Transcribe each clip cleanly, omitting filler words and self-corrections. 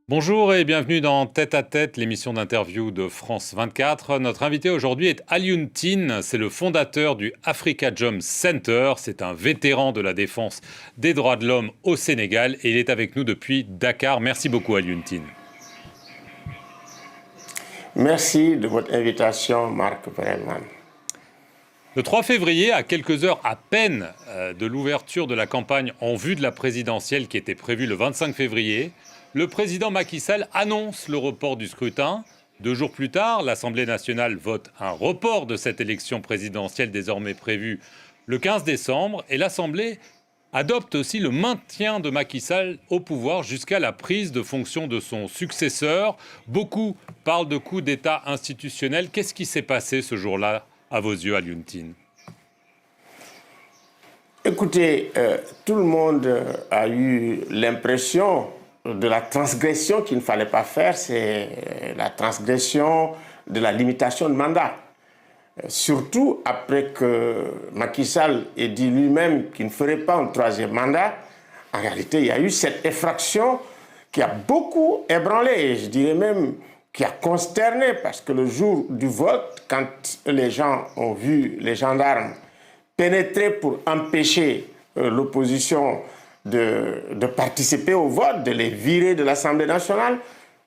Bonjour et bienvenue dans Tête à Tête, l'émission d'interview de France 24. Notre invité aujourd'hui est Alioune Tine, c'est le fondateur du Afrikajom Center. C'est un vétéran de la défense des droits de l'homme au Sénégal et il est avec nous depuis Dakar. Merci beaucoup Alioune Tine. Merci de votre invitation, Marc Perelman. Le 3 février, à quelques heures à peine de l'ouverture de la campagne en vue de la présidentielle qui était prévue le 25 février, le président Macky Sall annonce le report du scrutin. 2 jours plus tard, l'Assemblée nationale vote un report de cette élection présidentielle désormais prévue le 15 décembre. Et l'Assemblée adopte aussi le maintien de Macky Sall au pouvoir jusqu'à la prise de fonction de son successeur. Beaucoup parlent de coup d'État institutionnel. Qu'est-ce qui s'est passé ce jour-là, à vos yeux, Alioune Tine? Écoutez, tout le monde a eu l'impression de la transgression qu'il ne fallait pas faire, c'est la transgression de la limitation de mandat. Surtout après que Macky Sall ait dit lui-même qu'il ne ferait pas un troisième mandat, en réalité, il y a eu cette effraction qui a beaucoup ébranlé, et je dirais même qui a consterné, parce que le jour du vote, quand les gens ont vu les gendarmes pénétrer pour empêcher l'opposition de participer au vote, de les virer de l'Assemblée nationale,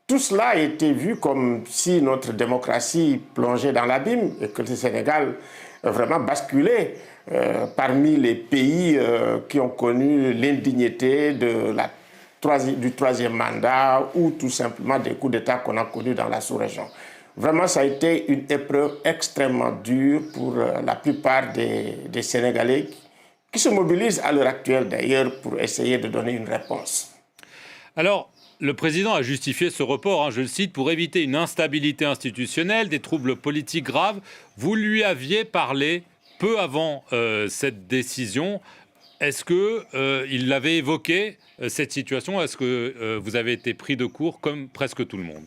tout cela a été vu comme si notre démocratie plongeait dans l'abîme et que le Sénégal vraiment basculait parmi les pays qui ont connu l'indignité du troisième mandat ou tout simplement des coups d'État qu'on a connus dans la sous-région. Vraiment, ça a été une épreuve extrêmement dure pour la plupart des Sénégalais qui se mobilisent à l'heure actuelle d'ailleurs pour essayer de donner une réponse. Alors, le président a justifié ce report, je le cite, pour éviter une instabilité institutionnelle, des troubles politiques graves. Vous lui aviez parlé peu avant cette décision. Est-ce qu'il l'avait évoqué, cette situation? Est-ce que vous avez été pris de court comme presque tout le monde?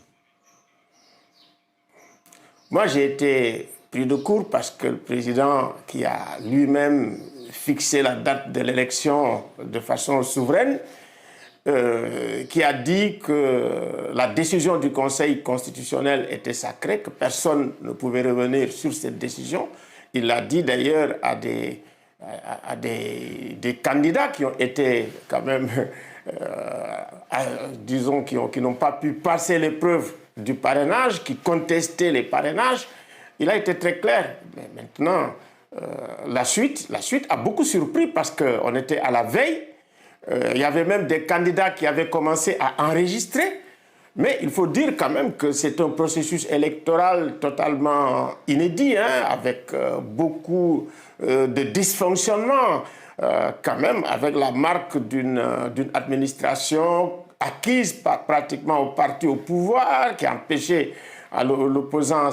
Moi, j'ai été pris de court parce que le président qui a lui-même fixé la date de l'élection de façon souveraine, qui a dit que la décision du Conseil constitutionnel était sacrée, que personne ne pouvait revenir sur cette décision. Il l'a dit d'ailleurs à des candidats qui ont été quand même, disons, qui n'ont pas pu passer l'épreuve du parrainage, qui contestaient les parrainages. Il a été très clair. Mais maintenant, la suite a beaucoup surpris parce qu'on était à la veille. Il y avait même des candidats qui avaient commencé à enregistrer. Mais il faut dire quand même que c'est un processus électoral totalement inédit, avec beaucoup de dysfonctionnements, quand même, avec la marque d'une administration acquise pratiquement au parti au pouvoir, qui a empêché à l'opposant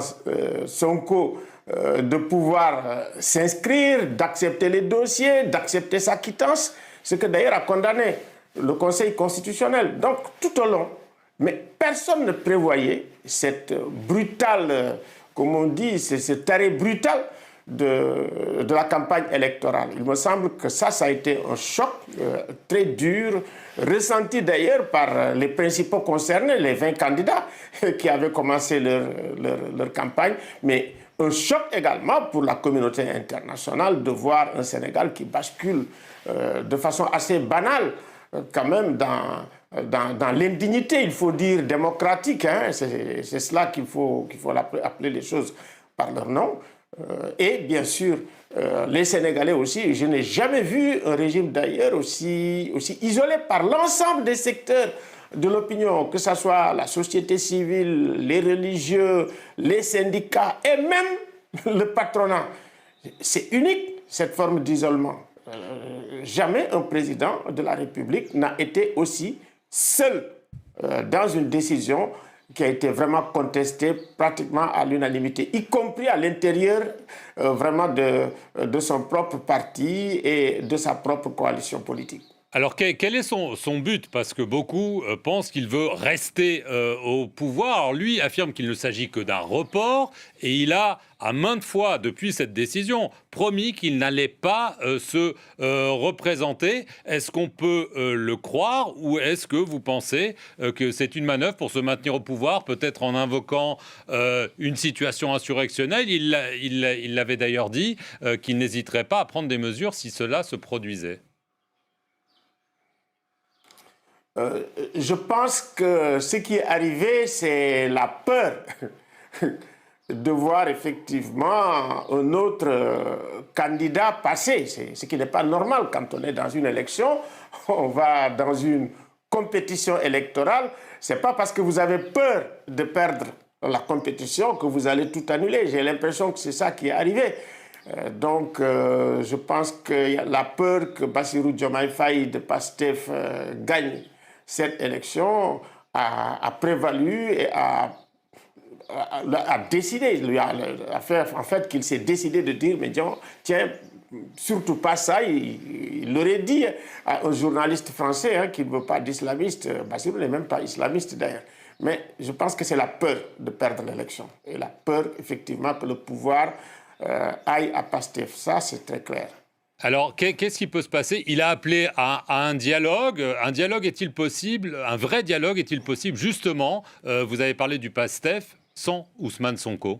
Sonko de pouvoir s'inscrire, d'accepter les dossiers, d'accepter sa quittance, ce que d'ailleurs a condamné le Conseil constitutionnel. Donc tout au long, mais personne ne prévoyait cette brutale, comme on dit, cet arrêt brutal de la campagne électorale. Il me semble que ça a été un choc très dur, ressenti d'ailleurs par les principaux concernés, les 20 candidats qui avaient commencé leur campagne, mais un choc également pour la communauté internationale de voir un Sénégal qui bascule de façon assez banale quand même dans l'indignité, il faut dire démocratique, c'est cela qu'il faut appeler les choses par leur nom. Et bien sûr, les Sénégalais aussi, je n'ai jamais vu un régime d'ailleurs aussi isolé par l'ensemble des secteurs de l'opinion, que ce soit la société civile, les religieux, les syndicats et même le patronat. C'est unique, cette forme d'isolement. Jamais un président de la République n'a été aussi seul dans une décision qui a été vraiment contestée pratiquement à l'unanimité, y compris à l'intérieur vraiment de son propre parti et de sa propre coalition politique. Alors quel est son but? Parce que beaucoup pensent qu'il veut rester au pouvoir. Alors lui affirme qu'il ne s'agit que d'un report et il a à maintes fois depuis cette décision promis qu'il n'allait pas se représenter. Est-ce qu'on peut le croire ou est-ce que vous pensez que c'est une manœuvre pour se maintenir au pouvoir, peut-être en invoquant une situation insurrectionnelle? Il l'avait d'ailleurs dit qu'il n'hésiterait pas à prendre des mesures si cela se produisait. Je pense que ce qui est arrivé, c'est la peur de voir effectivement un autre candidat passer. C'est ce qui n'est pas normal quand on est dans une élection. On va dans une compétition électorale. Ce n'est pas parce que vous avez peur de perdre la compétition que vous allez tout annuler. J'ai l'impression que c'est ça qui est arrivé. Je pense que la peur que Bassirou Diomaye Faye de PASTEF gagne cette élection a prévalu et a décidé, a fait en fait qu'il s'est décidé de dire, mais tiens, surtout pas ça, il l'aurait dit à un journaliste français qu'il ne veut pas d'islamiste, Bassirou n'est même pas islamiste d'ailleurs. Mais je pense que c'est la peur de perdre l'élection et la peur effectivement que le pouvoir aille à PASTEF, ça c'est très clair. Alors, qu'est-ce qui peut se passer? Il a appelé à un dialogue. Un dialogue est-il possible? Un vrai dialogue est-il possible? Justement, vous avez parlé du PASTEF sans Ousmane Sonko.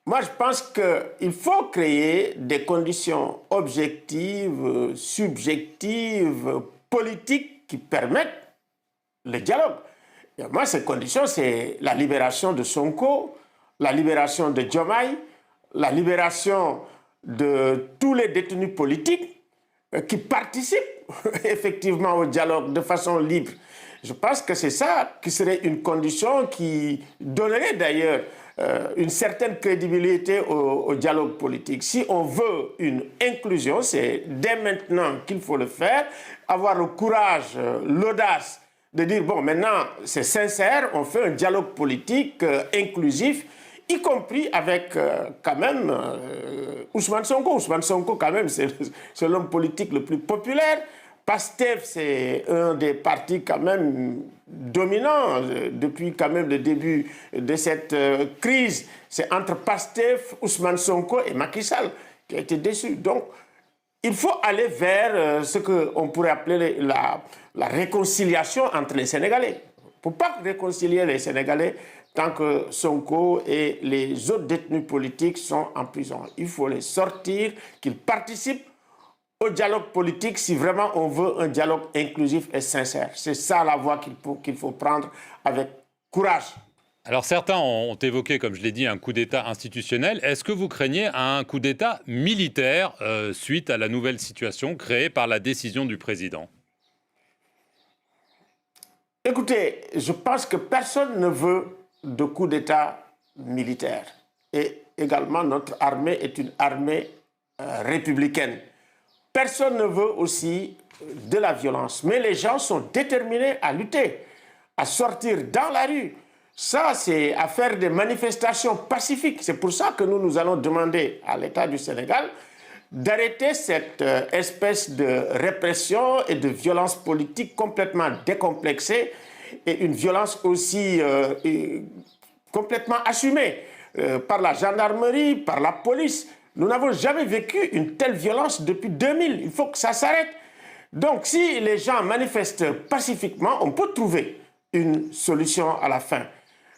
Moi, je pense qu'il faut créer des conditions objectives, subjectives, politiques qui permettent le dialogue. Et moi, ces conditions, c'est la libération de Sonko, la libération de Diomaye, la libération de tous les détenus politiques qui participent effectivement au dialogue de façon libre. Je pense que c'est ça qui serait une condition qui donnerait d'ailleurs une certaine crédibilité au dialogue politique. Si on veut une inclusion, c'est dès maintenant qu'il faut le faire, avoir le courage, l'audace de dire, bon, maintenant c'est sincère, on fait un dialogue politique inclusif, y compris avec quand même Ousmane Sonko. Ousmane Sonko, quand même, c'est l'homme politique le plus populaire. PASTEF, c'est un des partis quand même dominants depuis quand même le début de cette crise. C'est entre PASTEF, Ousmane Sonko et Macky Sall qui a été déçu. Donc, il faut aller vers ce qu'on pourrait appeler la réconciliation entre les Sénégalais. Il ne faut pas réconcilier les Sénégalais tant que Sonko et les autres détenus politiques sont en prison. Il faut les sortir, qu'ils participent au dialogue politique si vraiment on veut un dialogue inclusif et sincère. C'est ça la voie qu'il faut prendre avec courage. Alors certains ont évoqué, comme je l'ai dit, un coup d'État institutionnel. Est-ce que vous craignez un coup d'État militaire suite à la nouvelle situation créée par la décision du président? Écoutez, je pense que personne ne veut de coup d'État militaire. Et également, notre armée est une armée républicaine. Personne ne veut aussi de la violence. Mais les gens sont déterminés à lutter, à sortir dans la rue. Ça, c'est à faire des manifestations pacifiques. C'est pour ça que nous allons demander à l'État du Sénégal d'arrêter cette espèce de répression et de violence politique complètement décomplexée et une violence aussi complètement assumée par la gendarmerie, par la police. Nous n'avons jamais vécu une telle violence depuis 2000. Il faut que ça s'arrête. Donc, si les gens manifestent pacifiquement, on peut trouver une solution à la fin.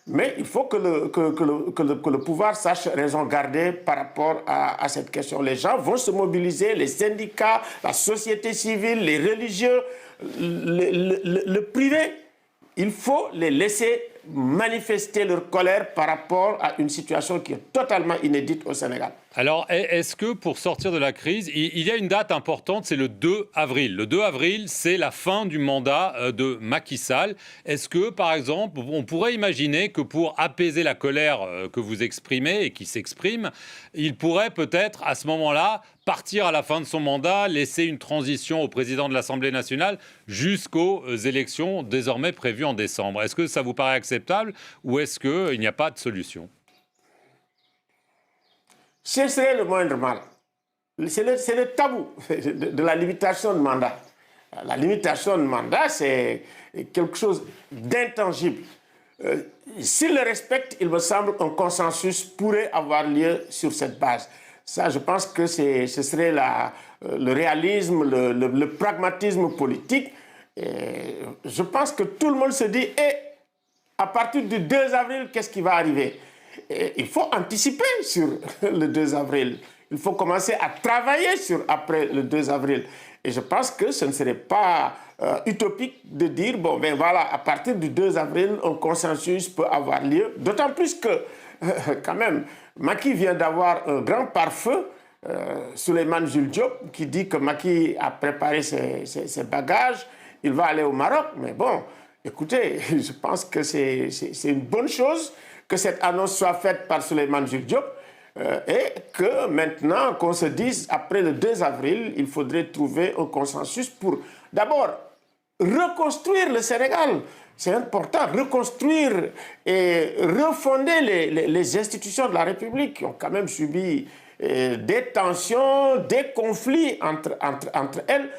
Mais il faut que le pouvoir sache raison garder par rapport à cette question. Les gens vont se mobiliser, les syndicats, la société civile, les religieux, le privé. Il faut les laisser manifester leur colère par rapport à une situation qui est totalement inédite au Sénégal. Alors, est-ce que pour sortir de la crise, il y a une date importante, c'est le 2 avril. Le 2 avril, c'est la fin du mandat de Macky Sall. Est-ce que, par exemple, on pourrait imaginer que pour apaiser la colère que vous exprimez et qui s'exprime, il pourrait peut-être, à ce moment-là, partir à la fin de son mandat, laisser une transition au président de l'Assemblée nationale jusqu'aux élections désormais prévues en décembre. Est-ce que ça vous paraît acceptable ou est-ce qu'il n'y a pas de solution? Ce serait le moindre mal. c'est le tabou de la limitation de mandat. La limitation de mandat, c'est quelque chose d'intangible. S'il le respecte, il me semble qu'un consensus pourrait avoir lieu sur cette base. Ça, je pense que ce serait le réalisme, le pragmatisme politique. Et je pense que tout le monde se dit, à partir du 2 avril, qu'est-ce qui va arriver? Et il faut anticiper sur le 2 avril. Il faut commencer à travailler après le 2 avril. Et je pense que ce ne serait pas utopique de dire, bon, ben voilà, à partir du 2 avril, un consensus peut avoir lieu. D'autant plus que, quand même, Macky vient d'avoir un grand pare-feu, Souleymane Jules Diop, qui dit que Macky a préparé ses bagages, il va aller au Maroc. Mais bon, écoutez, je pense que c'est une bonne chose que cette annonce soit faite par Souleymane Jules Diop. Et que maintenant, qu'on se dise, après le 2 avril, il faudrait trouver un consensus pour, d'abord, reconstruire le Sénégal. C'est important, reconstruire et refonder les institutions de la République qui ont quand même subi des tensions, des conflits entre elles.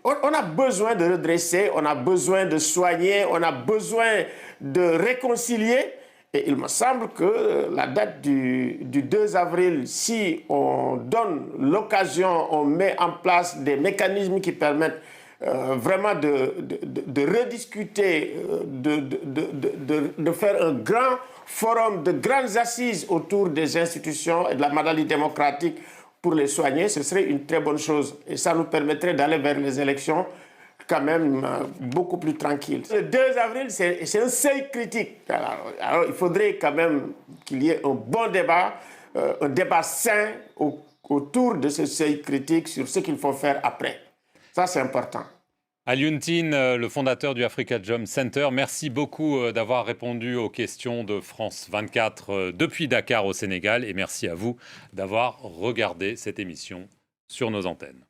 On a besoin de redresser, on a besoin de soigner, on a besoin de réconcilier. Et il me semble que la date du 2 avril, si on donne l'occasion, on met en place des mécanismes qui permettent vraiment de rediscuter, de faire un grand forum, de grandes assises autour des institutions et de la modalité démocratique pour les soigner, ce serait une très bonne chose. Et ça nous permettrait d'aller vers les élections quand même beaucoup plus tranquille. Le 2 avril, c'est un seuil critique. Alors, il faudrait quand même qu'il y ait un bon débat, un débat sain autour de ce seuil critique sur ce qu'il faut faire après. Ça, c'est important. Alioune Tine, le fondateur du Africa Jom Center, merci beaucoup d'avoir répondu aux questions de France 24 depuis Dakar au Sénégal. Et merci à vous d'avoir regardé cette émission sur nos antennes.